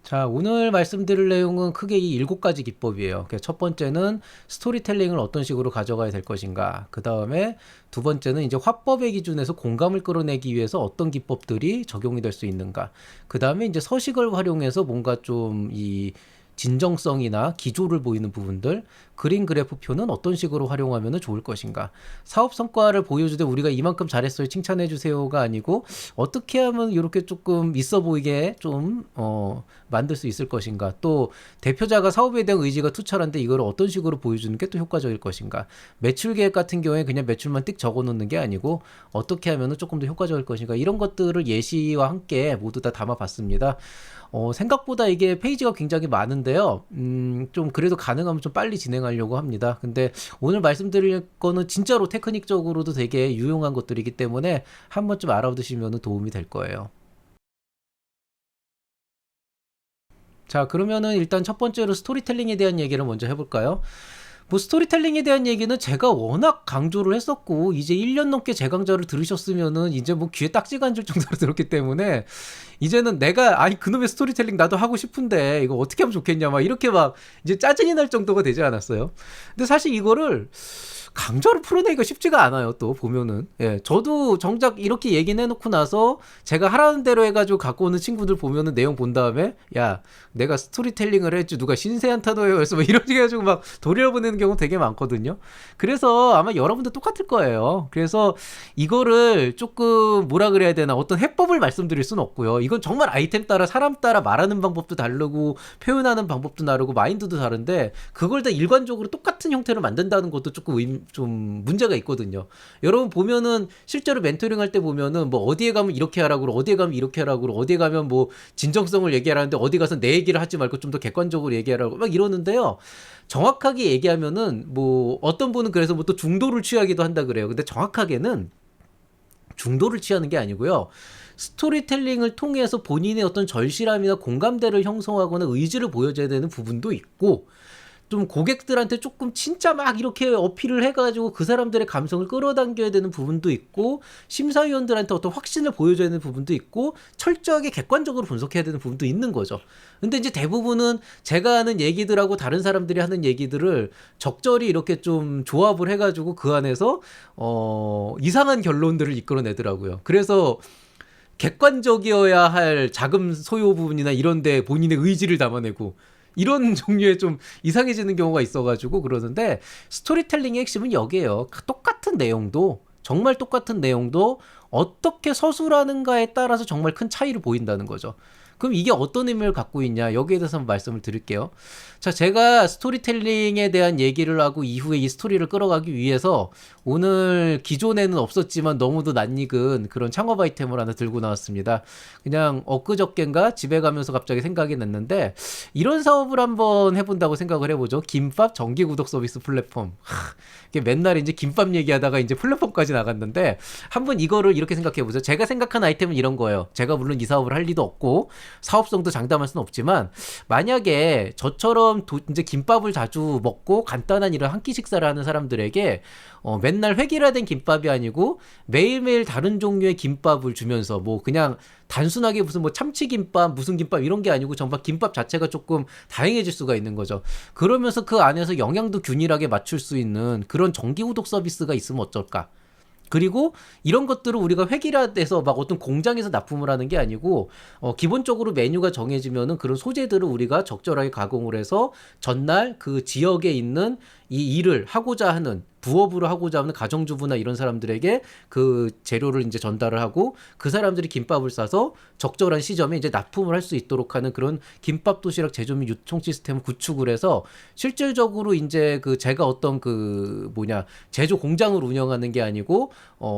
자, 오늘 말씀드릴 내용은 크게 이 7가지 기법이에요. 첫 번째는 스토리텔링을 어떤 식으로 가져가야 될 것인가. 그 다음에 두 번째는 이제 화법의 기준에서 공감을 끌어내기 위해서 어떤 기법들이 적용이 될 수 있는가. 그 다음에 이제 서식을 활용해서 뭔가 좀 이 진정성이나 기조를 보이는 부분들, 그림 그래프표는 어떤 식으로 활용하면 좋을 것인가. 사업 성과를 보여주되 우리가 이만큼 잘했어요, 칭찬해 주세요가 아니고 어떻게 하면 이렇게 조금 있어 보이게 좀 만들 수 있을 것인가. 또 대표자가 사업에 대한 의지가 투철한데 이걸 어떤 식으로 보여주는 게 또 효과적일 것인가. 매출 계획 같은 경우에 그냥 매출만 띡 적어 놓는 게 아니고 어떻게 하면 조금 더 효과적일 것인가. 이런 것들을 예시와 함께 모두 다 담아 봤습니다. 생각보다 이게 페이지가 굉장히 많은데요. 좀 그래도 가능하면 좀 빨리 진행하려고 합니다. 근데 오늘 말씀드릴 거는 진짜로 테크닉적으로도 되게 유용한 것들이기 때문에 한 번쯤 알아두시면 도움이 될 거예요. 자, 그러면은 일단 첫 번째로 스토리텔링에 대한 얘기를 먼저 해볼까요? 뭐 스토리텔링에 대한 얘기는 제가 워낙 강조를 했었고 이제 1년 넘게 제 강좌를 들으셨으면은 이제 뭐 귀에 딱지가 앉을 정도로 들었기 때문에 이제는 내가 아니 그놈의 스토리텔링 나도 하고 싶은데 이거 어떻게 하면 좋겠냐 막 이렇게 막 이제 짜증이 날 정도가 되지 않았어요. 근데 사실 이거를 강좌를 풀어내기가 쉽지가 않아요. 또 보면은 저도 정작 이렇게 얘기는 해놓고 나서 제가 하라는 대로 해가지고 갖고 오는 친구들 보면은 내용 본 다음에 야 내가 스토리텔링을 했지 누가 신세한타도요 그래서 뭐 이런 식으로 해가지고 막 도리를 보내는 경우 되게 많거든요. 그래서 아마 여러분들 똑같을 거예요. 그래서 이거를 조금 뭐라 그래야 되나 어떤 해법을 말씀드릴 수는 없고요. 이건 정말 아이템 따라 사람 따라 말하는 방법도 다르고 표현하는 방법도 다르고 마인드도 다른데 그걸 다 일관적으로 똑같은 형태로 만든다는 것도 조금 좀 문제가 있거든요. 여러분 보면은 실제로 멘토링 할 때 보면은 뭐 어디에 가면 이렇게 하라고 그러고 어디에 가면 이렇게 하라고 그러고 어디에 가면 뭐 진정성을 얘기하라는데 어디 가서 내 얘기를 하지 말고 좀 더 객관적으로 얘기하라고 막 이러는데요. 정확하게 얘기하면은 뭐 어떤 분은 그래서 뭐 또 중도를 취하기도 한다 그래요. 근데 정확하게는 중도를 취하는 게 아니고요. 스토리텔링을 통해서 본인의 어떤 절실함이나 공감대를 형성하거나 의지를 보여줘야 되는 부분도 있고 좀 고객들한테 조금 진짜 막 이렇게 어필을 해가지고 그 사람들의 감성을 끌어당겨야 되는 부분도 있고 심사위원들한테 어떤 확신을 보여줘야 되는 부분도 있고 철저하게 객관적으로 분석해야 되는 부분도 있는 거죠. 근데 이제 대부분은 제가 하는 얘기들하고 다른 사람들이 하는 얘기들을 적절히 이렇게 좀 조합을 해가지고 그 안에서 이상한 결론들을 이끌어내더라고요. 그래서 객관적이어야 할 자금 소요 부분이나 이런데 본인의 의지를 담아내고 이런 종류의 좀 이상해지는 경우가 있어가지고 그러는데 스토리텔링의 핵심은 여기에요. 똑같은 내용도 정말 똑같은 내용도 어떻게 서술하는가에 따라서 정말 큰 차이를 보인다는 거죠. 그럼 이게 어떤 의미를 갖고 있냐 여기에 대해서 한번 말씀을 드릴게요. 자, 제가 스토리텔링에 대한 얘기를 하고 이후에 이 스토리를 끌어가기 위해서 오늘 기존에는 없었지만 너무도 낯익은 그런 창업 아이템을 하나 들고 나왔습니다. 그냥 엊그저껜가 집에 가면서 갑자기 생각이 났는데 이런 사업을 한번 해본다고 생각을 해보죠. 김밥 정기 구독 서비스 플랫폼. 이게 맨날 이제 김밥 얘기하다가 이제 플랫폼까지 나갔는데 한번 이거를 이렇게 생각해보죠. 제가 생각한 아이템은 이런 거예요. 제가 물론 이 사업을 할 리도 없고 사업성도 장담할 수는 없지만 만약에 저처럼 이제 김밥을 자주 먹고 간단한 이런 한 끼 식사를 하는 사람들에게 맨날 획일화된 김밥이 아니고 매일매일 다른 종류의 김밥을 주면서 뭐 그냥 단순하게 무슨 뭐 참치김밥 무슨 김밥 이런 게 아니고 정말 김밥 자체가 조금 다양해질 수가 있는 거죠. 그러면서 그 안에서 영양도 균일하게 맞출 수 있는 그런 정기구독 서비스가 있으면 어쩔까. 그리고 이런 것들을 우리가 획일화돼서 막 어떤 공장에서 납품을 하는 게 아니고 기본적으로 메뉴가 정해지면은 그런 소재들을 우리가 적절하게 가공을 해서 전날 그 지역에 있는 이 일을 하고자 하는 부업으로 하고자 하는 가정주부나 이런 사람들에게 그 재료를 이제 전달을 하고 그 사람들이 김밥을 싸서 적절한 시점에 이제 납품을 할 수 있도록 하는 그런 김밥 도시락 제조 및 유통 시스템을 구축을 해서 실질적으로 이제 그 제가 어떤 그 뭐냐 제조 공장을 운영하는 게 아니고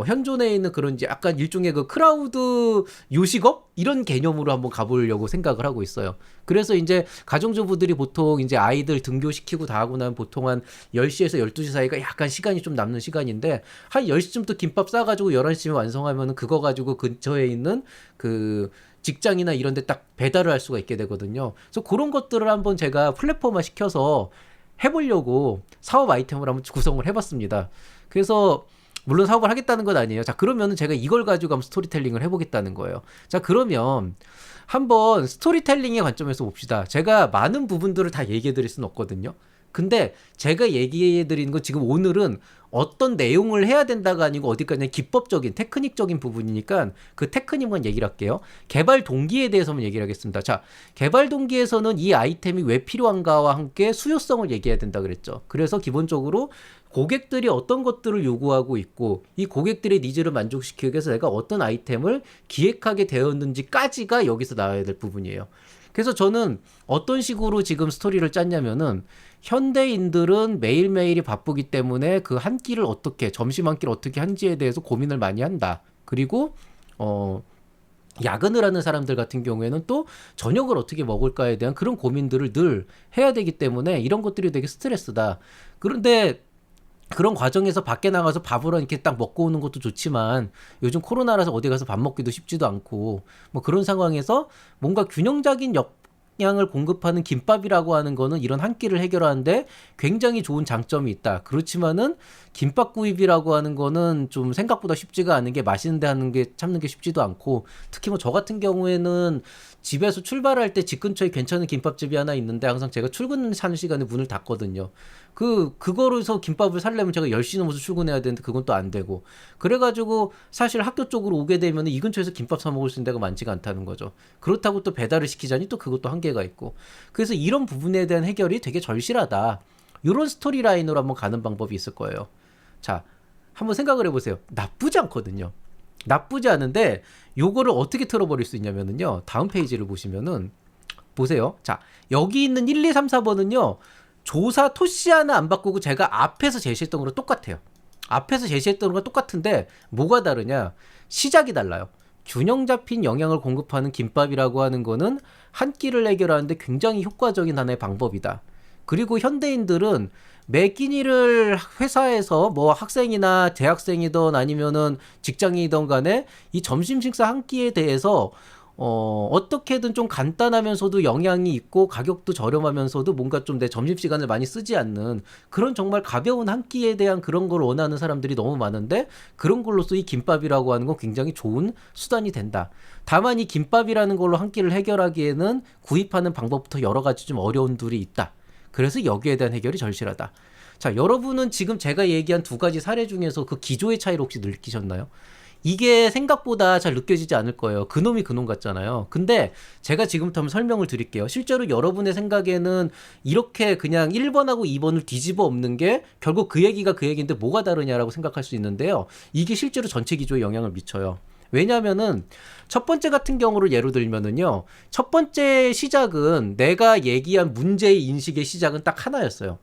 현존에 있는 그런 이제 약간 일종의 그 크라우드 요식업 이런 개념으로 한번 가보려고 생각을 하고 있어요. 그래서 이제 가정주부들이 보통 이제 아이들 등교시키고 다 하고 나면 보통 한 10시에서 12시 사이가 약간 시간이 좀 남는 시간인데 한 10시쯤부터 김밥 싸가지고 11시쯤에 완성하면 그거 가지고 근처에 있는 그 직장이나 이런 데 딱 배달을 할 수가 있게 되거든요. 그래서 그런 것들을 한번 제가 플랫폼화 시켜서 해보려고 사업 아이템을 한번 구성을 해봤습니다. 그래서 물론 사업을 하겠다는 건 아니에요. 자, 그러면은 제가 이걸 가지고 한번 스토리텔링을 해보겠다는 거예요. 자, 그러면 한번 스토리텔링의 관점에서 봅시다. 제가 많은 부분들을 다 얘기해 드릴 수는 없거든요. 근데 제가 얘기해 드리는 건 지금 오늘은 어떤 내용을 해야 된다가 아니고 어디까지 기법적인 테크닉적인 부분이니까 그 테크닉만 얘기를 할게요. 개발 동기에 대해서만 얘기를 하겠습니다. 자, 개발 동기에서는 이 아이템이 왜 필요한가와 함께 수요성을 얘기해야 된다 그랬죠. 그래서 기본적으로 고객들이 어떤 것들을 요구하고 있고 이 고객들의 니즈를 만족시키기 위해서 내가 어떤 아이템을 기획하게 되었는지까지가 여기서 나와야 될 부분이에요. 그래서 저는 어떤 식으로 지금 스토리를 짰냐면은 현대인들은 매일매일이 바쁘기 때문에 그 한 끼를 어떻게 점심 한 끼를 어떻게 한지에 대해서 고민을 많이 한다. 그리고 야근을 하는 사람들 같은 경우에는 또 저녁을 어떻게 먹을까에 대한 그런 고민들을 늘 해야 되기 때문에 이런 것들이 되게 스트레스다. 그런데 그런 과정에서 밖에 나가서 밥을 이렇게 딱 먹고 오는 것도 좋지만 요즘 코로나라서 어디 가서 밥 먹기도 쉽지도 않고 뭐 그런 상황에서 뭔가 균형적인 영양을 공급하는 김밥이라고 하는 거는 이런 한 끼를 해결하는데 굉장히 좋은 장점이 있다. 그렇지만은 김밥 구입이라고 하는 거는 좀 생각보다 쉽지가 않은 게 맛있는데 하는 게 참는 게 쉽지도 않고 특히 뭐 저 같은 경우에는 집에서 출발할 때 집 근처에 괜찮은 김밥집이 하나 있는데 항상 제가 출근하는 시간에 문을 닫거든요. 그거로서 김밥을 살려면 제가 10시 넘어서 출근해야 되는데 그건 또 안 되고. 그래가지고 사실 학교 쪽으로 오게 되면 이 근처에서 김밥 사 먹을 수 있는 데가 많지가 않다는 거죠. 그렇다고 또 배달을 시키자니 또 그것도 한계가 있고. 그래서 이런 부분에 대한 해결이 되게 절실하다. 이런 스토리라인으로 한번 가는 방법이 있을 거예요. 자, 한번 생각을 해보세요. 나쁘지 않거든요. 나쁘지 않은데 요거를 어떻게 틀어버릴 수 있냐면은요. 다음 페이지를 보시면은 보세요. 자, 여기 있는 1, 2, 3, 4번은요. 조사 토시 하나 안 바꾸고 제가 앞에서 제시했던 거랑 똑같아요. 앞에서 제시했던 거랑 똑같은데 뭐가 다르냐? 시작이 달라요. 균형 잡힌 영양을 공급하는 김밥이라고 하는 거는 한 끼를 해결하는데 굉장히 효과적인 하나의 방법이다. 그리고 현대인들은 매 끼니를 회사에서 뭐 학생이나 대학생이든 아니면은 직장인이든 간에 이 점심 식사 한 끼에 대해서 어떻게든 좀 간단하면서도 영양이 있고 가격도 저렴하면서도 뭔가 좀 내 점심시간을 많이 쓰지 않는 그런 정말 가벼운 한 끼에 대한 그런 걸 원하는 사람들이 너무 많은데 그런 걸로써 이 김밥이라고 하는 건 굉장히 좋은 수단이 된다. 다만 이 김밥이라는 걸로 한 끼를 해결하기에는 구입하는 방법부터 여러 가지 좀 어려운 둘이 있다. 그래서 여기에 대한 해결이 절실하다. 자, 여러분은 지금 제가 얘기한 두 가지 사례 중에서 그 기조의 차이를 혹시 느끼셨나요? 이게 생각보다 잘 느껴지지 않을 거예요. 그놈이 그놈 같잖아요. 근데 제가 지금부터 한번 설명을 드릴게요. 실제로 여러분의 생각에는 이렇게 그냥 1번하고 2번을 뒤집어 엎는 게 결국 그 얘기가 그 얘기인데 뭐가 다르냐라고 생각할 수 있는데요. 이게 실제로 전체 기조에 영향을 미쳐요. 왜냐면은 첫 번째 같은 경우를 예로 들면은요. 첫 번째 시작은 내가 얘기한 문제의 인식의 시작은 딱 하나였어요.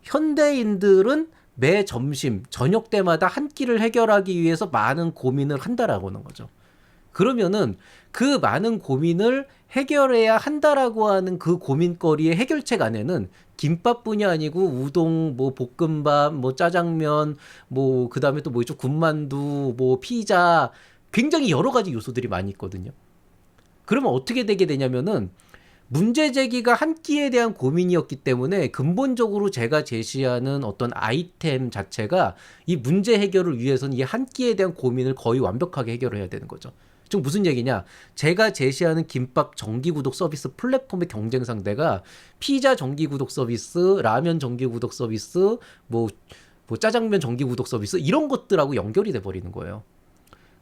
현대인들은 매 점심, 저녁 때마다 한 끼를 해결하기 위해서 많은 고민을 한다라고 하는 거죠. 그러면은 그 많은 고민을 해결해야 한다라고 하는 그 고민거리의 해결책 안에는 김밥뿐이 아니고 우동, 뭐 볶음밥, 뭐 짜장면, 뭐 그다음에 또 뭐 있죠? 군만두, 뭐 피자 굉장히 여러 가지 요소들이 많이 있거든요. 그러면 어떻게 되게 되냐면은 문제 제기가 한 끼에 대한 고민이었기 때문에 근본적으로 제가 제시하는 어떤 아이템 자체가 이 문제 해결을 위해서는 이 한 끼에 대한 고민을 거의 완벽하게 해결을 해야 되는 거죠. 즉 무슨 얘기냐? 제가 제시하는 김밥 정기 구독 서비스 플랫폼의 경쟁 상대가 피자 정기 구독 서비스, 라면 정기 구독 서비스, 뭐 짜장면 정기 구독 서비스 이런 것들하고 연결이 돼 버리는 거예요.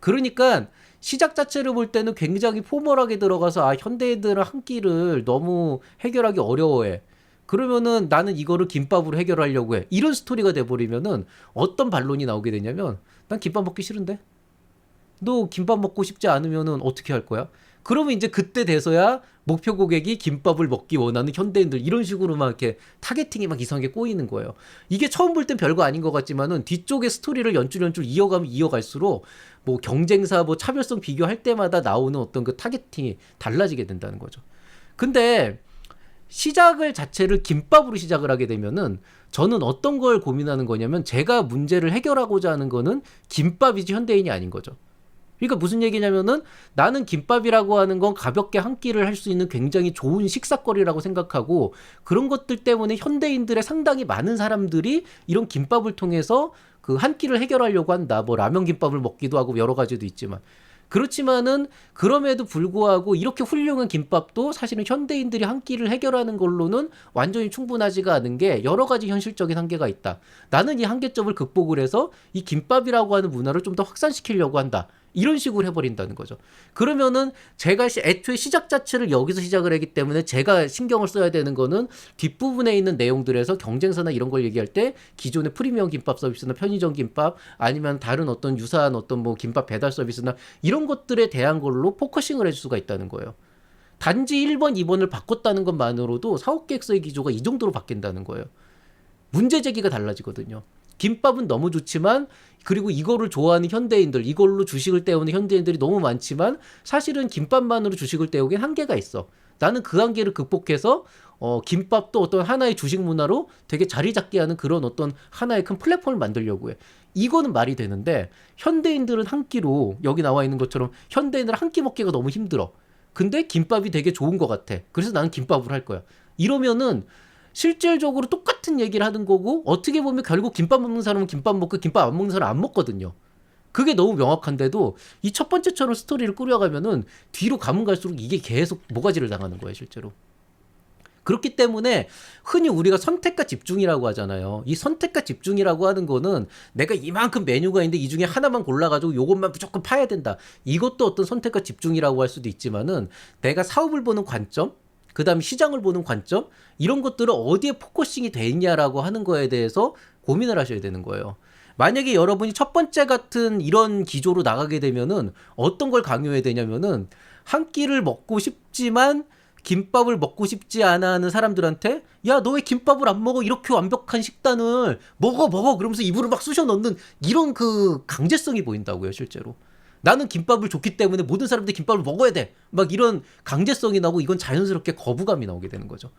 그러니까 시작 자체를 볼 때는 굉장히 포멀하게 들어가서 현대인들은 한 끼를 너무 해결하기 어려워해. 그러면은 나는 이거를 김밥으로 해결하려고 해. 이런 스토리가 돼버리면은 어떤 반론이 나오게 되냐면 난 김밥 먹기 싫은데? 너 김밥 먹고 싶지 않으면은 어떻게 할 거야? 그러면 이제 그때 돼서야 목표 고객이 김밥을 먹기 원하는 현대인들 이런 식으로 막 이렇게 타겟팅이 막 이상하게 꼬이는 거예요. 이게 처음 볼 땐 별거 아닌 것 같지만은 뒤쪽에 스토리를 연줄 이어가면 이어갈수록 뭐 경쟁사 뭐 차별성 비교할 때마다 나오는 어떤 그 타겟팅이 달라지게 된다는 거죠. 근데 시작을 자체를 김밥으로 시작을 하게 되면은 저는 어떤 걸 고민하는 거냐면 제가 문제를 해결하고자 하는 거는 김밥이지 현대인이 아닌 거죠. 그러니까 무슨 얘기냐면은 나는 김밥이라고 하는 건 가볍게 한 끼를 할 수 있는 굉장히 좋은 식사거리라고 생각하고 그런 것들 때문에 현대인들의 상당히 많은 사람들이 이런 김밥을 통해서 그 한 끼를 해결하려고 한다. 뭐 라면 김밥을 먹기도 하고 여러 가지도 있지만. 그렇지만은 그럼에도 불구하고 이렇게 훌륭한 김밥도 사실은 현대인들이 한 끼를 해결하는 걸로는 완전히 충분하지가 않은 게 여러 가지 현실적인 한계가 있다. 나는 이 한계점을 극복을 해서 이 김밥이라고 하는 문화를 좀 더 확산시키려고 한다. 이런 식으로 해버린다는 거죠. 그러면은 제가 애초에 시작 자체를 여기서 시작을 했기 때문에 제가 신경을 써야 되는 거는 뒷부분에 있는 내용들에서 경쟁사나 이런 걸 얘기할 때 기존의 프리미엄 김밥 서비스나 편의점 김밥 아니면 다른 어떤 유사한 어떤 뭐 김밥 배달 서비스나 이런 것들에 대한 걸로 포커싱을 해줄 수가 있다는 거예요. 단지 1번, 2번을 바꿨다는 것만으로도 사업계획서의 기조가 이 정도로 바뀐다는 거예요. 문제 제기가 달라지거든요. 김밥은 너무 좋지만 그리고 이거를 좋아하는 현대인들, 이걸로 주식을 때우는 현대인들이 너무 많지만 사실은 김밥만으로 주식을 때우긴 한계가 있어. 나는 그 한계를 극복해서 김밥도 어떤 하나의 주식 문화로 되게 자리 잡게 하는 그런 어떤 하나의 큰 플랫폼을 만들려고 해. 이거는 말이 되는데 현대인들은 한 끼로 여기 나와 있는 것처럼 현대인들은 한 끼 먹기가 너무 힘들어. 근데 김밥이 되게 좋은 것 같아. 그래서 나는 김밥으로 할 거야. 이러면은 실질적으로 똑같은 얘기를 하는 거고 어떻게 보면 결국 김밥 먹는 사람은 김밥 먹고 김밥 안 먹는 사람은 안 먹거든요. 그게 너무 명확한데도 이 첫 번째처럼 스토리를 꾸려가면은 뒤로 가면 갈수록 이게 계속 모가지를 당하는 거예요, 실제로. 그렇기 때문에 흔히 우리가 선택과 집중이라고 하잖아요. 이 선택과 집중이라고 하는 거는 내가 이만큼 메뉴가 있는데 이 중에 하나만 골라가지고 요것만 무조건 파야 된다. 이것도 어떤 선택과 집중이라고 할 수도 있지만은 내가 사업을 보는 관점, 그 다음에 시장을 보는 관점, 이런 것들을 어디에 포커싱이 돼 있냐라고 하는 거에 대해서 고민을 하셔야 되는 거예요. 만약에 여러분이 첫 번째 같은 이런 기조로 나가게 되면은 어떤 걸 강요해야 되냐면은 한 끼를 먹고 싶지만 김밥을 먹고 싶지 않아 하는 사람들한테 야, 너 왜 김밥을 안 먹어? 이렇게 완벽한 식단을 먹어 그러면서 입으로 막 쑤셔 넣는 이런 그 강제성이 보인다고요, 실제로. 나는 김밥을 좋기 때문에 모든 사람들이 김밥을 먹어야 돼. 막 이런 강제성이 나고 이건 자연스럽게 거부감이 나오게 되는 거죠.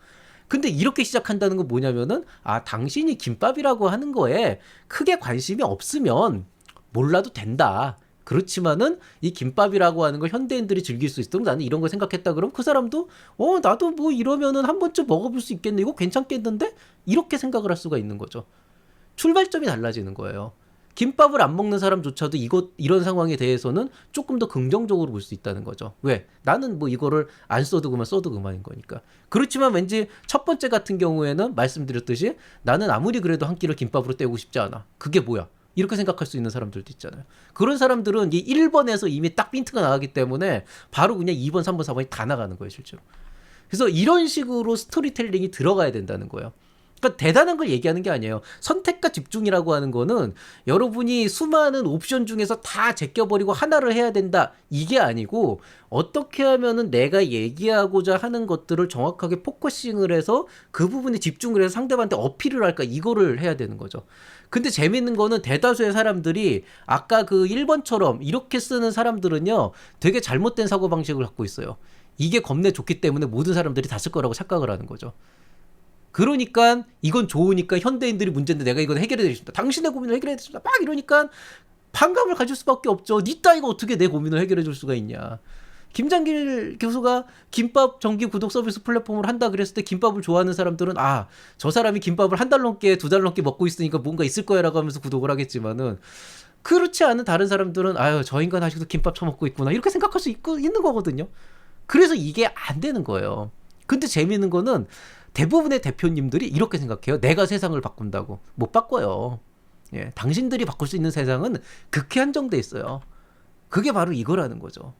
근데 이렇게 시작한다는 건 뭐냐면은 당신이 김밥이라고 하는 거에 크게 관심이 없으면 몰라도 된다. 그렇지만은 이 김밥이라고 하는 걸 현대인들이 즐길 수 있도록 나는 이런 걸 생각했다 그러면 그 사람도 나도 뭐 이러면은 한 번쯤 먹어볼 수 있겠네. 이거 괜찮겠는데? 이렇게 생각을 할 수가 있는 거죠. 출발점이 달라지는 거예요. 김밥을 안 먹는 사람조차도 이런 상황에 대해서는 조금 더 긍정적으로 볼 수 있다는 거죠. 왜? 나는 뭐 이거를 안 써도 그만 써도 그만인 거니까. 그렇지만 왠지 첫 번째 같은 경우에는 말씀드렸듯이 나는 아무리 그래도 한 끼를 김밥으로 때우고 싶지 않아. 그게 뭐야? 이렇게 생각할 수 있는 사람들도 있잖아요. 그런 사람들은 이 1번에서 이미 딱 핀트가 나가기 때문에 바로 그냥 2번, 3번, 4번이 다 나가는 거예요, 실제로. 그래서 이런 식으로 스토리텔링이 들어가야 된다는 거예요. 그러니까 대단한 걸 얘기하는 게 아니에요. 선택과 집중이라고 하는 거는 여러분이 수많은 옵션 중에서 다 제껴버리고 하나를 해야 된다. 이게 아니고 어떻게 하면은 내가 얘기하고자 하는 것들을 정확하게 포커싱을 해서 그 부분에 집중을 해서 상대방한테 어필을 할까 이거를 해야 되는 거죠. 근데 재밌는 거는 대다수의 사람들이 아까 그 1번처럼 이렇게 쓰는 사람들은요 되게 잘못된 사고방식을 갖고 있어요. 이게 겁내 좋기 때문에 모든 사람들이 다 쓸 거라고 착각을 하는 거죠. 그러니까 이건 좋으니까 현대인들이 문제인데 내가 이건 해결해 드리겠습니다. 당신의 고민을 해결해 드리겠습니다. 막 이러니까 반감을 가질 수밖에 없죠. 니 따위가 어떻게 내 고민을 해결해 줄 수가 있냐. 김장길 교수가 김밥 정기 구독 서비스 플랫폼을 한다 그랬을 때 김밥을 좋아하는 사람들은 저 사람이 김밥을 한 달 넘게 두 달 넘게 먹고 있으니까 뭔가 있을 거야라고 하면서 구독을 하겠지만은 그렇지 않은 다른 사람들은 저 인간 아직도 김밥 처먹고 있구나 이렇게 생각할 수 있는 거거든요. 그래서 이게 안 되는 거예요. 근데 재미있는 거는 대부분의 대표님들이 이렇게 생각해요. 내가 세상을 바꾼다고. 못 바꿔요. 예, 당신들이 바꿀 수 있는 세상은 극히 한정돼 있어요. 그게 바로 이거라는 거죠.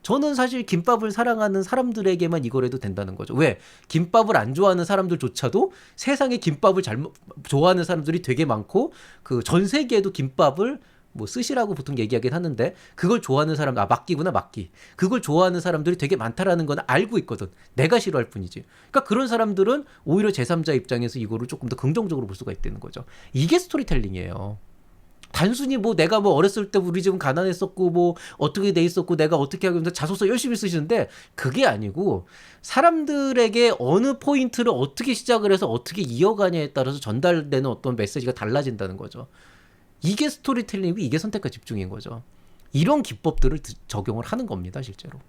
저는 사실 김밥을 사랑하는 사람들에게만 이걸 해도 된다는 거죠. 왜? 김밥을 안 좋아하는 사람들조차도 세상에 김밥을 좋아하는 사람들이 되게 많고 그 전 세계에도 김밥을 뭐 스시라고 보통 얘기하긴 하는데 그걸 좋아하는 사람 막기구나 막기 그걸 좋아하는 사람들이 되게 많다라는 건 알고 있거든. 내가 싫어할 뿐이지. 그러니까 그런 사람들은 오히려 제3자 입장에서 이거를 조금 더 긍정적으로 볼 수가 있다는 거죠. 이게 스토리텔링이에요. 단순히 뭐 내가 뭐 어렸을 때 우리 집은 가난했었고 뭐 어떻게 돼 있었고 내가 어떻게 하고 있는데 자소서 열심히 쓰시는데 그게 아니고 사람들에게 어느 포인트를 어떻게 시작을 해서 어떻게 이어가냐에 따라서 전달되는 어떤 메시지가 달라진다는 거죠. 이게 스토리텔링이고 이게 선택과 집중인 거죠. 이런 기법들을 적용을 하는 겁니다, 실제로.